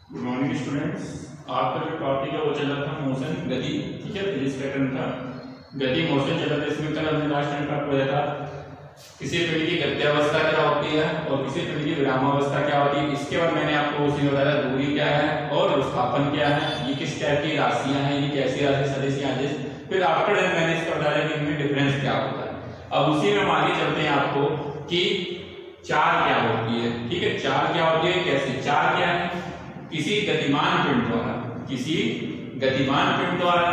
Good morning students. आपका जो topic है वो चल रहा था मोशन, गति। ठीक है, फिजिक्स पैटर्न था, गति मोशन चल रहा था। इसमें कल हमने लास्ट टाइम आपको बताया था किसी पिंड की गत्यावस्था क्या होती है और किसी पिंड की विरामावस्था क्या होती है। इसके बाद मैंने आपको उसी बताया दूरी क्या है और विस्थापन क्या है, ये किस टाइप की राशियां हैं, ये कैसी राशि, सदिश या अदिश। फिर आफ्टर दैट मैंने इसका बताया कि इनमें डिफरेंस क्या होता है। अब उसी में हम आगे चलते हैं आपको कि चाल क्या होती है। ठीक है, चाल क्या होती है, कैसे चाल क्या है। किसी गतिमान पिंड द्वारा, किसी गतिमान पिंड द्वारा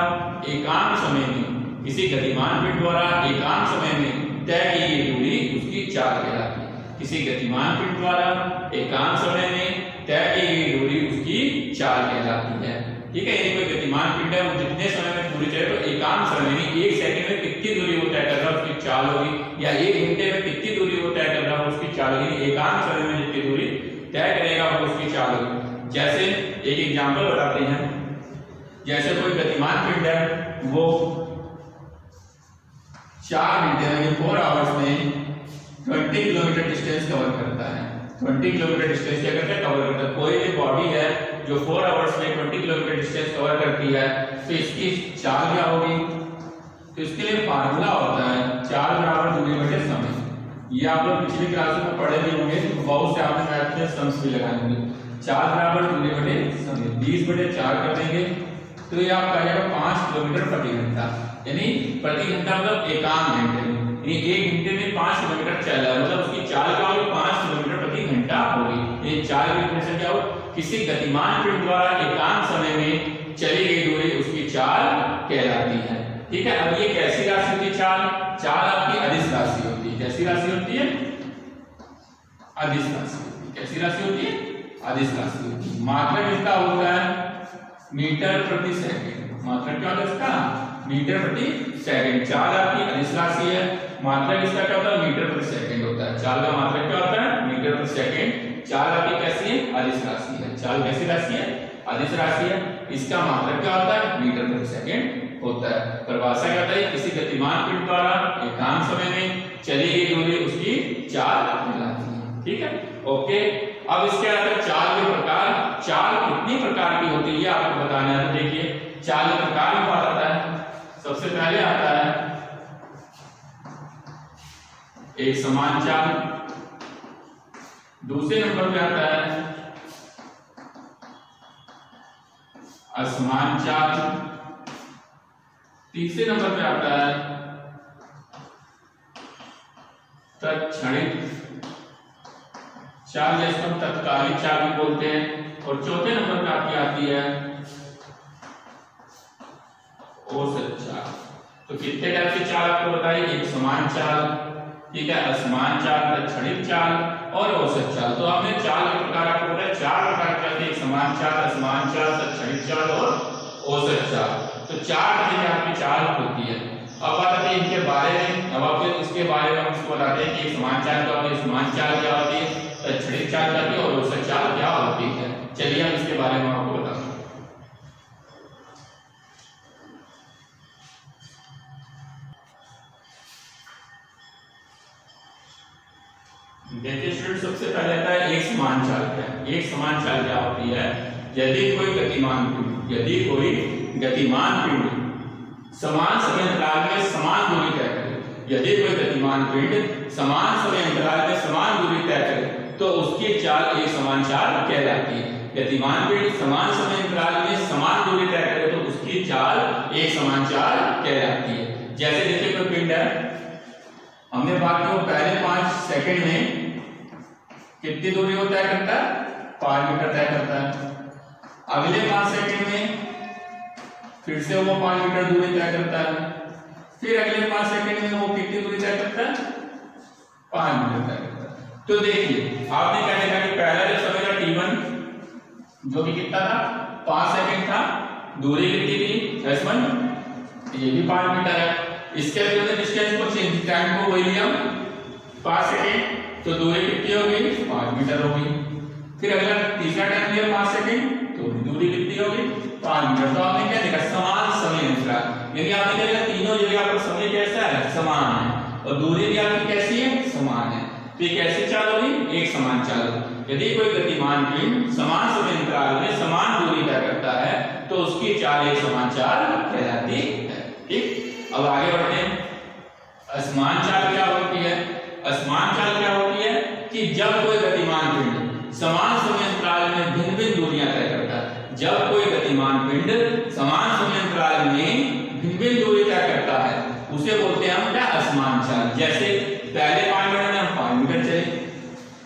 एकांक समय में, किसी गतिमान पिंड द्वारा एकांक समय में तय की गई दूरी उसकी चाल कहलाती है। किसी गतिमान पिंड द्वारा एकांक समय में तय की गई दूरी उसकी चाल कहलाती है। ठीक है, यदि कोई गतिमान पिंड है वो जितने समय में दूरी चले तो एकांक समय में 1 सेकंड में कितनी दूरी वो तय कर रहा है उसकी चाल होगी, या 1 घंटे में कितनी दूरी वो तय कर रहा है उसकी चाल होगी। एकांक समय में जितनी दूरी तय करेगा वो उसकी चाल होगी। जैसे एक एग्जांपल बताते हैं, जैसे कोई गतिमान पिंड है वो 4 घंटे में 4 आवर्स में 20 किलोमीटर डिस्टेंस कवर करता है। 20 किलोमीटर डिस्टेंस क्या करता है, कवर करता है। कोई भी बॉडी है जो 4 आवर्स में 20 किलोमीटर डिस्टेंस कवर करती है तो इसकी चाल क्या होगी। तो इसके लिए फार्मूला होता है चाल बराबर दूरी बटे समय। ये आप लोग पिछली क्लास में पढ़े भी होंगे, बहुत से आपने मैथ में सम्स भी लगाए होंगे। चाल बराबर दूरी बटे समय 20 बटे 4 कर देंगे तो ये आपका आ जाएगा 5 किलोमीटर प्रति घंटा। यानी प्रति घंटा मतलब एकांक घंटे में, यानी 1 घंटे में 5 किलोमीटर चल रहा है, मतलब उसकी चाल क्या होगी 5 किलोमीटर प्रति घंटा होगी। ये चाल की डेफिनेशन क्या हो, किसी गतिमान पिंड द्वारा एकांक समय में चली गई दूरी उसकी चाल कहलाती है। ठीक है, अब ये कैसी राशि होती है चाल, चाल आपकी अदिश राशि होती है। कैसी राशि होती है, अदिश राशि होती है। कैसी राशि होती है, अदिश राशि होती है। मात्रक इसका होता है मीटर प्रति सेकंड। मात्रक क्या होता है इसका, मीटर प्रति सेकंड। चाल आपकी अदिश राशि है, मात्रक इसका क्या होता है, मीटर प्रति सेकंड होता है। चाल का मात्रक क्या होता है, मीटर प्रति सेकंड। चाल आपकी कैसी है, अदिश राशि है। चाल कैसी राशि है, अदिश राशि है। इसका मात्रक क्या होता है, मीटर प्रति सेकंड होता है। परिभाषा क्या होता है, किसी गतिमान पिंड द्वारा एकांक समय में चली गई दूरी उसकी चाल कहलाती है। ठीक है, ओके। अब इसके अंदर चाल के प्रकार, चाल कितनी प्रकार की होती है आपको बताना है। तो देखिए चाल के प्रकार में बात आता है, सबसे पहले आता है एक समान चाल, दूसरे नंबर पे आता है असमान चाल, तीसरे नंबर पे आता है तत्क्षणिक चाल, जिसको हम तत्कालिक चाल भी बोलते हैं। और चौथे नंबर पे आपकी आती है औसत चाल। तो कितने टाइप की चाल आपको बताइए, एक समान चाल, ठीक है, असमान चाल, तत्क्षणिक चाल और औसत चाल। तो आपने चाल के प्रकार आपको बताया 4 प्रकार के आते हैं, समान चाल, असमान चाल, तत्क्षणिक चाल और औसत चाल। तो 4 तरह की आपकी चाल होती है। अब बात आती है इनके बारे में। अब आपको इसके बारे में हम इसको बताते हैं कि समान चाल क्या होती है, समान चाल क्या होती है, तत्क्षणिक चाल क्या होती है और औसत चाल क्या होती है। चलिए हम इसके बारे में आपको बताते हैं। देखिए स्टूडेंट, सबसे पहले आता है एक समान चाल क्या है। एक समान चाल क्या होती है, यदि कोई गतिमान पिंड, यदि कोई गतिमान पिंड समान समय अंतराल में समान दूरी तय करे, यदि कोई गतिमान पिंड समान समय अंतराल में समान दूरी तय करे तो उसकी चाल एक समान चाल कहलाती है। गतिमान पिंड समान समय अंतराल में समान दूरी तय करे तो उसकी चाल एक समान चाल कहलाती है। जैसे देखिए कोई पिंड है, हमने बात की वो पहले 5 सेकंड में कितनी दूरी वो तय करता है, 5 मीटर तय करता है। अगले 5 सेकंड में फिर से वो 5 मीटर दूरी तय करता है। फिर अगले 5 सेकंड में वो कितनी दूरी तय करता है, 5 मीटर तय करता है। तो देखिए आपने क्या देखा कि पहला जो समय था t1 जो कि कितना था, 5 सेकंड था, दूरी कितनी थी s1, ये भी 5 मीटर है। इसके बाद डिस्टेंस को चेंज, टाइम को वही लिया 5 सेकंड, तो दूरी कितनी होगी, 5 मीटर होगी। फिर अगला तीसरा टाइम लिया 5 सेकंड, तो दूरी कितनी होगी, 5 मीटर। तो आपने क्या देखा, समान समय अंतराल, यानी आपने क्या देखा तीनों जगह आपका समय कैसा है, समान है और दूरी भी आपकी कैसी है, समान है। तो एक ऐसी चाल होगी, एक समान चाल। यदि कोई गतिमान पिंड समान समय अंतराल में समान दूरी तय करता है तो उसकी चाल एक समान चाल कहलाती है। ठीक, अब आगे बढ़ते हैं। असमान चाल क्या होती है? असमान चाल क्या होती है कि जब कोई गतिमान पिंड समान समय अंतराल में भिन्न भिन्न दूरियां तय करता है। जब कोई गतिमान पिंड समान समय अंतराल में भिन्न भिन्न दूरी तय करता है उसे बोलते हैं हम क्या? असमान चाल। जैसे पहले 5 मिनट में हम 5 मीटर चले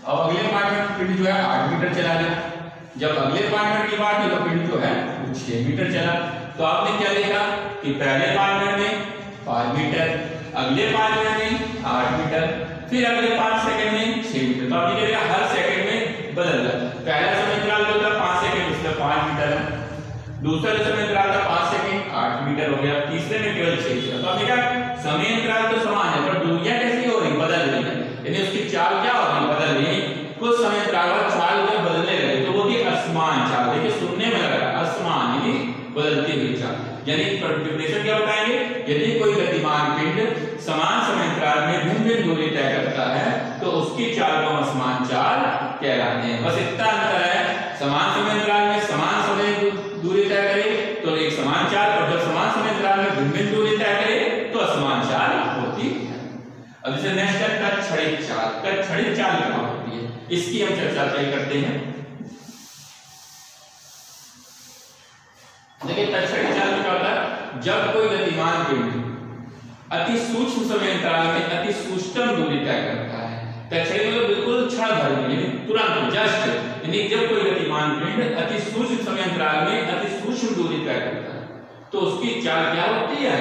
और अगले 5 मिनट पिंड जो है 8 मीटर चला गया। जब अगले 5 मिनट की बात है तो पिंड जो है 6 मीटर चला। तो आपने क्या देखा कि पहले 5 मिनट में 5 मीटर, अगले 5 मिनट में 8 मीटर, फिर अगले 5 सेकंड में 6 मीटर। तो आपने क्या देखा? हर सेकंड में बदल रहा। पहला समय अंतराल जो था 5 सेकंड, उसमें 5 मीटर है। दूसरा समय अंतराल था 5 सेकंड, 8 मीटर हो गया। तीसरे में केवल 6 मीटर। तो आपने क्या? समय अंतराल तो समान है पर दूरियां कैसी हो रही? बदल रही है। यानी उसकी चाल क्या हो रही? बदल रही है। कुछ समय अंतराल पर चाल जो बदलने लगे तो वो भी असमान चाल। देखिए सुनने में लग रहा है असमान, यानी बदलती हुई चाल। यानी डेफिनेशन क्या बताएंगे? यदि कोई गतिमान पिंड समान समय अंतराल में भिन्न भिन्न दूरी तय करता है तो उसकी चाल को असमान चाल कहलाते हैं। बस इतना अंतर है, समान समय अंतराल में समान समय दूरी तय करे तो एक समान चाल, और जब समान समय अंतराल में भिन्न भिन्न दूरी तय करे तो असमान चाल होती है। अब जैसे नेक्स्ट है तत्क्षणिक चाल। तत्क्षणिक चाल क्या होती है इसकी हम चर्चा करते हैं। देखिए तत्क्षणिक चाल में क्या होता है? जब कोई गतिमान पिंड अति सूक्ष्म समय अंतराल में अति सूक्ष्म दूरी तय करता है। तत्क्षणिक मतलब बिल्कुल क्षण भर में, यानी तुरंत, जस्ट। यानी जब कोई गतिमान पिंड अति सूक्ष्म समय अंतराल में अति सूक्ष्म दूरी तय करता है तो उसकी चाल क्या होती है?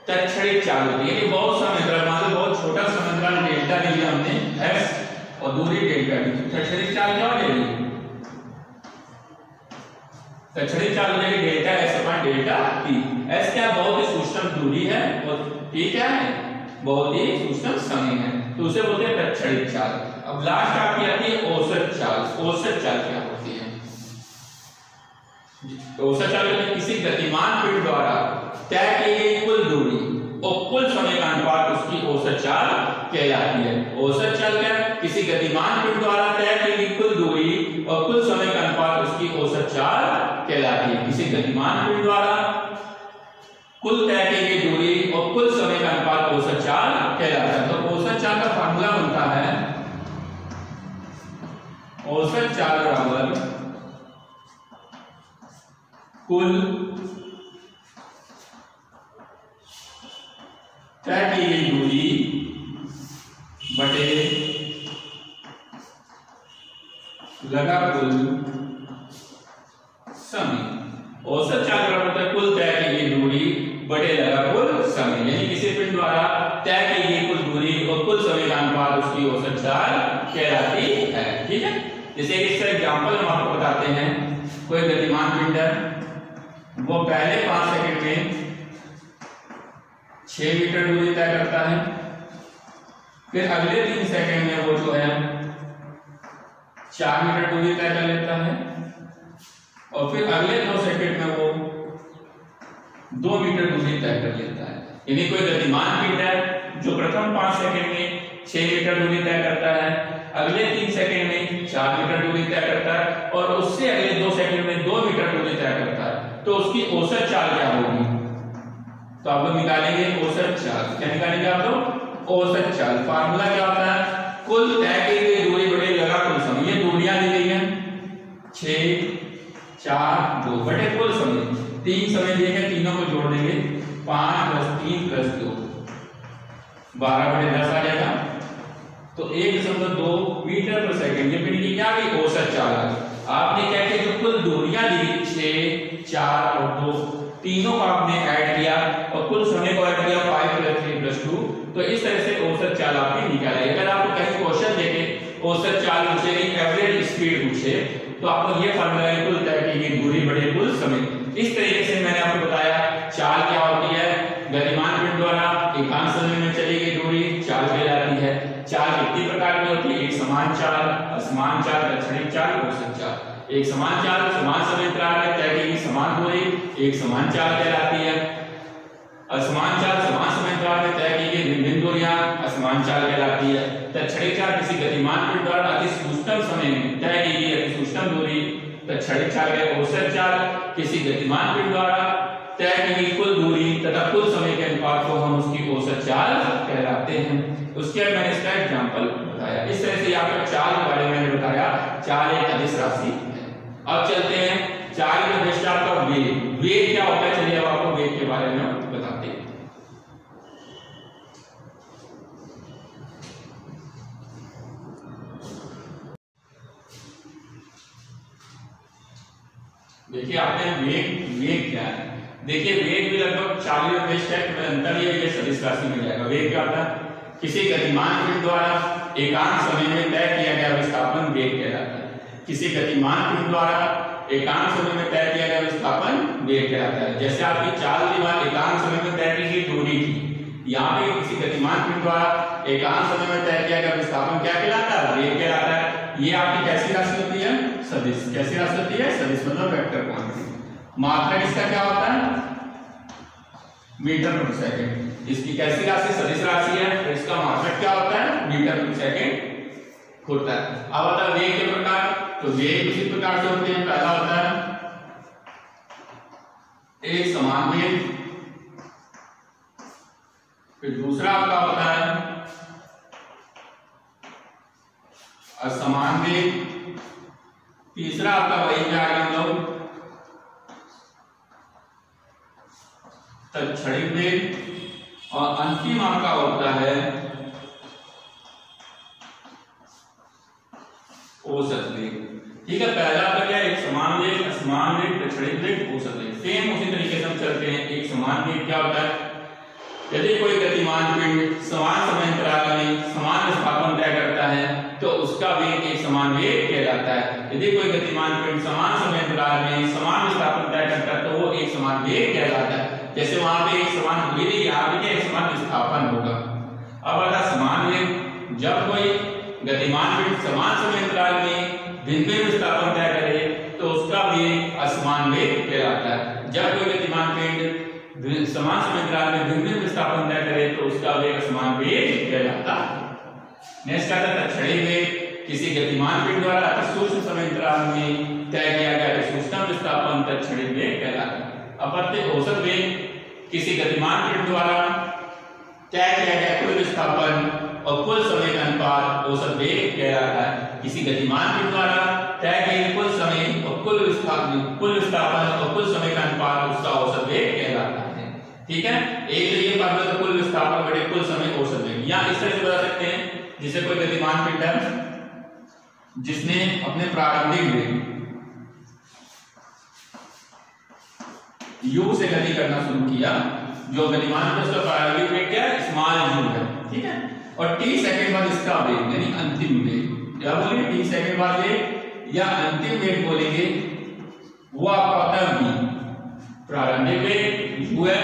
तत्क्षणिक चाल होती है। बहुत समय अंतराल, मान लो बहुत छोटा समय अंतराल डेल्टा ले लिया हमने s और दूरी डेल्टा डी, तत्क्षणिक चाल क्या हो जाएगी? तत्क्षणिक चाल हो जाएगी delta s upon delta t। s क्या? बहुत ही सूक्ष्म दूरी है और t क्या है? बहुत ही सूक्ष्म समय है, तो उसे बोलते हैं तत्क्षणिक चाल। अब लास्ट आपकी आती है औसत चाल। औसत चाल क्या होती है? औसत चाल में किसी गतिमान पिंड द्वारा तय की गई कुल दूरी और कुल समय का अनुपात उसकी औसत चाल कहलाती है। औसत चाल क्या? किसी गतिमान पिंड द्वारा तय की गई कुल दूरी और कुल समय का अनुपात उसकी औसत चाल कहलाती है। किसी गतिमान पिंड द्वारा कुल तय की गई दूरी और कुल समय का अनुपात औसत चाल कहलाता है। तो औसत चाल का फार्मूला बनता है औसत चाल बराबर कुल तय की गई दूरी बटे लगा कुल समय। औसत चाल बराबर है कुल तय की गई दूरी बटे लगा कुल समय। यानी किसी पिंड द्वारा तय की गई कुल दूरी और कुल समय का अनुपात उसकी औसत चाल कहलाती है। ठीक है, जैसे इसका एग्जांपल हम आपको बताते हैं। कोई गतिमान पिंड है, वो पहले 5 सेकंड में 6 मीटर दूरी तय करता है, फिर अगले 3 सेकंड में वो जो है 4 मीटर दूरी तय कर लेता है और फिर अगले 2 सेकंड में वो 2 मीटर दूरी तय कर लेता है। यानी कोई गतिमान पिंड है जो प्रथम 5 सेकंड में 6 मीटर दूरी तय करता है, अगले 3 सेकंड में 4 मीटर दूरी तय करता है और उससे अगले 2 सेकंड में 2 मीटर दूरी तय करता है, तो उसकी औसत चाल क्या होगी? तो आप लोग निकालेंगे औसत चाल। क्या निकालेंगे आप लोग? औसत चाल। फार्मूला क्या होता है? कुल तय की गई दूरी बटे लगा कुल समय। ये दूरियां दी गई हैं 6, 4, 2 बटे कुल समय। 3 समय दिए हैं, तीनों को जोड़ देंगे 5 + 3 + 2 12 बटे 10 आ जाएगा। तो 1.2 मीटर पर सेकंड ये पिंड की क्या गई? औसत चाल। आपने क्या किया? जो कुल दूरियां दी 6, 4 और 2 तीनों को आपने ऐड किया और कुल समय को ऐड किया 5 + 3 + 2। तो इस तरह से औसत चाल आपने निकाली। अगर आपको कहीं क्वेश्चन देके औसत चाल पूछे, एवरेज स्पीड पूछे, तो आप लोग ये फार्मूला है कुल तय की गई दूरी बटे कुल समय। इस तरीके से मैंने आपको बताया चाल क्या होती है। गतिमान पिंड द्वारा एकांक समय में चली गई दूरी चाल कहलाती है। चाल कितनी प्रकार की होती है? एक समान चाल, असमान चाल, तत्क्षणिक चाल, औसत चाल। एक समान चाल समान समय अंतराल में तय की गई समान दूरी एक समान चाल कहलाती है। असमान चाल समान समय अंतराल में तय की गई भिन्न दूरियां असमान चाल कहलाती है। तत्क्षणिक चाल किसी गतिमान पिंड द्वारा अति सूक्ष्म समय में तय की गई अति सूक्ष्म दूरी तत्क्षणिक चाल है। औसत चाल किसी गतिमान पिंड द्वारा तय की गई कुल दूरी तथा कुल समय के अनुपात को हम उसकी औसत चाल कहलाते हैं। उसके बाद मैंने इसका एग्जांपल बताया। इस तरह से यहाँ पर चाल के बारे में मैंने बताया। चाल एक अदिश राशि है। अब चलते हैं चाल के दृष्टि आपका वेग। वेग क्या होता है, चलिए अब आपको वेग के बारे में बताते हैं। देखिए आपने वेग क्या है। देखिए वेग भी लगभग 40 और 20 में अंतर ये सदिश राशि में जाएगा। वेग क्या होता है, किसी गतिमान पिंड द्वारा एकांक समय में तय किया गया विस्थापन वेग कहलाता है। किसी गतिमान पिंड द्वारा एकांक समय में तय किया गया विस्थापन वेग कहलाता है। जैसे आपकी चाल दीवार एकांक समय में तय की गई दूरी थी, यहाँ पे किसी गतिमान पिंड द्वारा एकांक समय में तय किया गया विस्थापन क्या कहलाता है, वेग कहलाता है। ये आपकी कैसी राशि होती है, सदिश। कैसी राशि होती है, सदिश मतलब वेक्टर क्वांटिटी। मात्रक इसका क्या होता है, मीटर प्रति सेकंड। इसकी कैसी राशि, सदिश राशि है, तो इसका मात्रक क्या होता है, मीटर प्रति सेकंड होता है। अब आता है वेग के प्रकार। तो वेग इसी प्रकार से होते हैं। पहला होता है एक समान वेग, फिर दूसरा आपका होता है असमान वेग, तीसरा आपका वही क्या हम लोग तत्क्षणिक वेग, और अंतिम आपका होता है औसत वेग। ठीक है, पहला आपका क्या है, एक समान वेग, असमान वेग, तत्क्षणिक वेग, औसत वेग। सेम उसी तरीके से हम चलते हैं। एक समान वेग क्या होता है, यदि कोई गतिमान पिंड समान समय अंतराल में समान विस्थापन तय करता है तो उसका वेग एक समान वेग कहलाता है। यदि कोई गतिमान पिंड समान समय अंतराल में समान विस्थापन तय करता है तो वो एक समान वेग कहलाता है। जैसे वहां पे एक समान दूरी दी, यहाँ पे एक समान विस्थापन होगा। अब आता समान वेग, जब कोई गतिमान पिंड समान समय अंतराल में भिन्न विस्थापन तय करे तो उसका वेग असमान वेग कहलाता है। जब कोई गतिमान पिंड समान समय अंतराल में भिन्न विस्थापन तय करे तो उसका वेग असमान वेग कहलाता है। नेक्स्ट आता है तत्क्षणिक वेग। किसी गतिमान पिंड द्वारा अति सूक्ष्म समय अंतराल में तय किया गया सूक्ष्म विस्थापन तत्क्षणिक वेग कहलाता है। अपत्य औसत वेग, किसी गतिमान पिंड द्वारा तय किया गया कुल विस्थापन और कुल समय का अनुपात औसत वेग कहलाता है। किसी गतिमान पिंड द्वारा तय किए गए कुल समय और कुल विस्थापन और कुल समय का अनुपात उसका औसत वेग कहलाता है। ठीक है, एक तो ये फॉर्मूला तो कुल विस्थापन बटे कुल समय औसत वेग। या इस तरह से बता सकते हैं, जिसे कोई गतिमान पिंड है जिसने अपने प्रारंभिक वेग u से गति करना शुरू किया, जो गतिमान है उसका प्रारंभिक वेग क्या है, स्मॉल u है। ठीक है, और t सेकंड बाद इसका वेग यानी अंतिम वेग, क्या बोलेंगे, t सेकंड बाद वेग या अंतिम वेग बोलेंगे, वो आपका होता है v। प्रारंभिक वेग u है,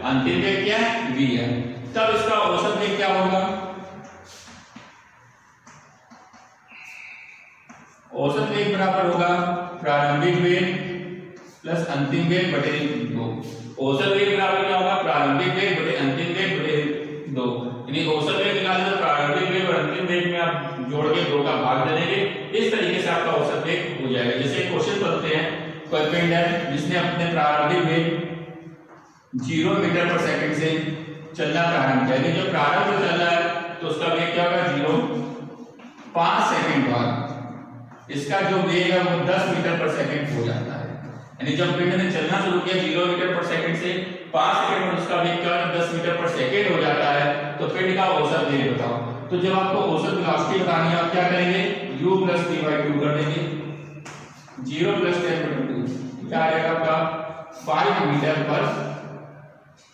अंतिम वेग क्या है, v है। तब इसका औसत वेग क्या होगा, औसत वेग बराबर होगा प्रारंभिक वेग प्लस अंतिम वेग बटे 2। औसत वेग बराबर क्या होगा, प्रारंभिक वेग बटे अंतिम वेग बटे 2। यानी औसत वेग निकालना तो प्रारंभिक वेग और अंतिम वेग में आप जोड़ के 2 का भाग दे देंगे। इस तरीके से आपका औसत वेग हो जाएगा। जैसे क्वेश्चन करते हैं, कोई पिंड है जिसने अपने प्रारंभिक वेग 0 मीटर पर सेकंड से चलना प्रारंभ किया, जो प्रारंभ में चल रहा है तो उसका वेग क्या होगा 0। 5 सेकंड बाद इसका जो वेग है वो 10 मीटर पर सेकंड हो जाता है। यानी जब पिंड ने चलना शुरू किया 0 मीटर पर सेकंड से 5 सेकंड में उसका वेग क्या है 10 मीटर पर सेकंड हो जाता है। तो पिंड का औसत वेग बताओ। तो जब आपको औसत वेलोसिटी बतानी है आप क्या करेंगे, u + t/2 कर देंगे। 0 + 10/2 क्या आएगा आपका 5 मीटर पर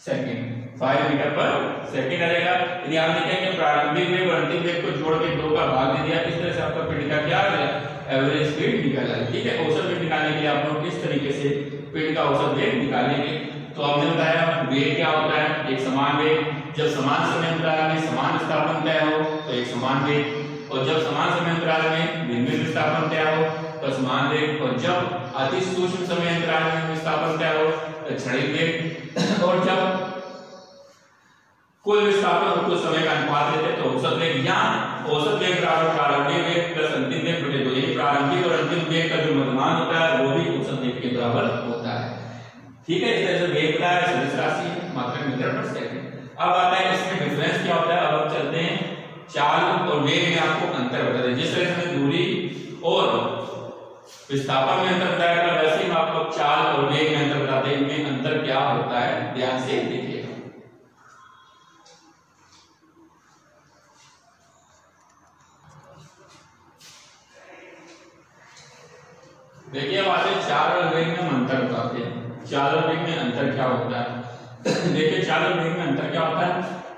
सेकंड। 5 मीटर पर सेकंड आएगा। यदि आपने क्या किया, प्रारंभिक वेग और अंतिम वेग को जोड़ के 2 का भाग दे दिया, इस तरह से आपका पिंड का क्या आ गया, एवरेज स्पीड निकल आएगी। ठीक है, औसत वेग निकालने के लिए आप लोग इस तरीके से पिंड का औसत वेग निकालेंगे। तो हमने बताया वेग क्या होता है, एक समान वेग, जब समान समय अंतराल में समान विस्थापन तय हो तो एक समान वेग, और जब समान समय अंतराल में भिन्न विस्थापन तय हो तो समान वेग, और जब अति सूक्ष्म समय अंतराल में विस्थापन तय हो तो क्षणिक वेग, और जब कुल विस्थापन और कुल समय का अनुपात लेते हैं तो औसत वेग या औसत वेग बराबर प्रारंभिक वेग प्लस अंतिम वेग बटे 2, यानी प्रारंभिक और अंतिम वेग का जो मध्यमान होता है वो भी औसत वेग के बराबर होता है। ठीक है, इस तरह से वेग का सदिश राशि है मात्रक मीटर पर सेकंड। अब आता है इसमें डिफरेंस क्या होता है। अब हम चलते हैं चाल और वेग में आपको अंतर बता दें। जिस तरह से दूरी और विस्थापन में अंतर बताया था वैसे ही हम आपको चाल और वेग में अंतर बताते हैं। इनमें अंतर क्या होता है ध्यान से देखिएगा। देखिए अब आते हैं चाल और वेग में हम अंतर बताते हैं। चाल और वेग में अंतर क्या होता है। देखिए चाल और वेग में अंतर क्या होता है।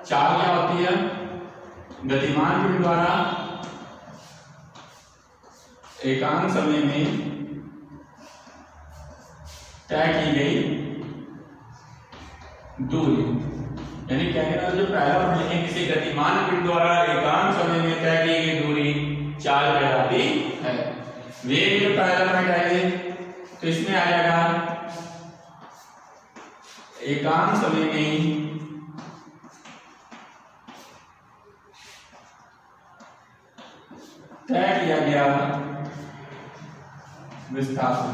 चाल क्या होती है, गतिमान पिंड द्वारा एकांक समय में तय की गई दूरी, यानी कहने का जो पहला पॉइंट लिखे किसी गतिमान पिंड द्वारा एकांक समय में तय की गई दूरी चाल कहलाती है। वेग में पहला पॉइंट आएंगे तो इसमें आ जाएगा एकांक समय में तय किया गया विस्थापन।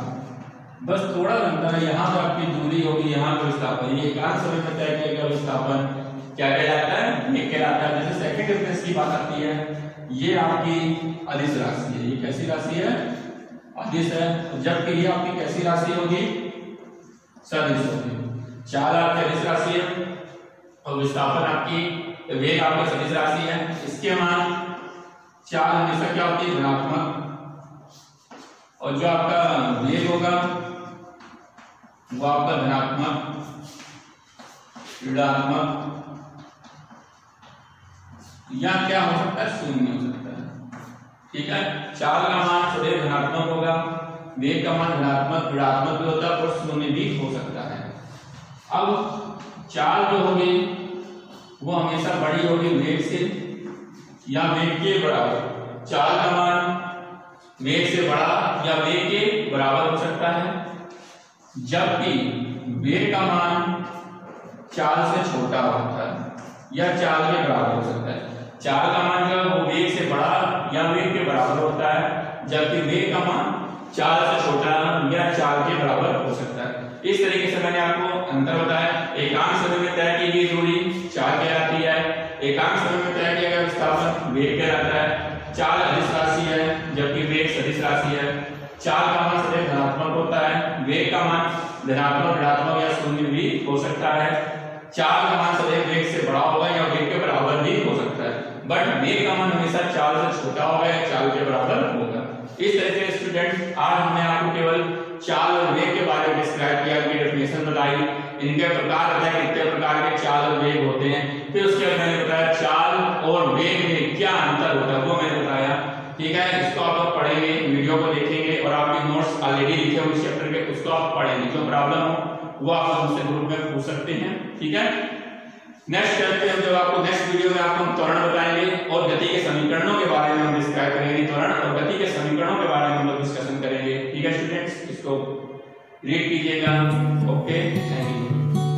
बस थोड़ा अंतर है, यहाँ पर आपकी दूरी होगी, यहाँ पर विस्थापन। ये एकांक समय में तय किया गया विस्थापन क्या कहलाता है, ये कहलाता है। जैसे सेकंड डिफरेंस की बात आती है, ये आपकी अदिश राशि है। ये कैसी राशि है, अदिश है, जबकि ये आपकी कैसी राशि होगी, सदिश होगी। चाल आपकी अदिश राशि है और विस्थापन आपकी वेग आपकी सदिश राशि है। इसके मान चाल हमेशा क्या होती है, धनात्मक, और जो आपका वेग होगा वो आपका धनात्मक, ऋणात्मक या क्या हो सकता है, शून्य हो सकता है। ठीक है, चाल का मान सदैव धनात्मक होगा, वेग का मान धनात्मक, ऋणात्मक भी होता है और शून्य भी हो सकता है। अब चाल जो होगी वो हमेशा बड़ी होगी वेग से या वेग के बराबर। चाल का मान वेग से बड़ा या वेग के बराबर हो सकता है, जबकि वेग का मान चाल से छोटा होता है या चाल के बराबर हो सकता है। चाल का मान जो है वो वेग से बड़ा या वेग के बराबर होता है, जबकि वेग का मान चाल से छोटा या चाल के बराबर हो सकता है। इस तरीके से मैंने आपको अंतर बताया। एकांक समय में तय की गई दूरी चाल कहलाती है, एकांक समय में तय किया गया विस्थापन वेग कहलाता है। चाल अदिश राशि है जबकि वेग सदिश राशि है। चाल का मान सदैव धनात्मक होता है, वेग का मान धनात्मक, ऋणात्मक या शून्य भी हो सकता है। चाल का मान सदैव वेग से बड़ा होगा या वेग के बराबर भी हो सकता है, बट वेग का मान हमेशा चाल से छोटा होगा या चाल के बराबर होगा। इस तरह से स्टूडेंट आज हमने आपको केवल चाल और वेग के बारे में डिस्क्राइब किया, उनकी डेफिनेशन बताई, इनके प्रकार बताए कितने प्रकार के चाल और वेग होते हैं। फिर उसके बाद मैंने बताया चाल और वेग में क्या अंतर होता है वो मैंने बताया। ठीक है, इसको आप लोग पढ़ेंगे, वीडियो को देखेंगे और आपके नोट्स ऑलरेडी लिखे हुए चैप्टर के उसको आप पढ़ेंगे। जो प्रॉब्लम हो वो आप मुझसे ग्रुप में पूछ सकते हैं। ठीक है, नेक्स्ट चलते हैं, जब आपको नेक्स्ट वीडियो में आपको हम त्वरण बताएंगे और गति के समीकरणों के बारे में हम डिस्क्राइब करेंगे। त्वरण और गति के समीकरणों के बारे में हम लोग डिस्कशन करेंगे। ठीक है स्टूडेंट्स, इसको रीड कीजिएगा। Okay, thank you.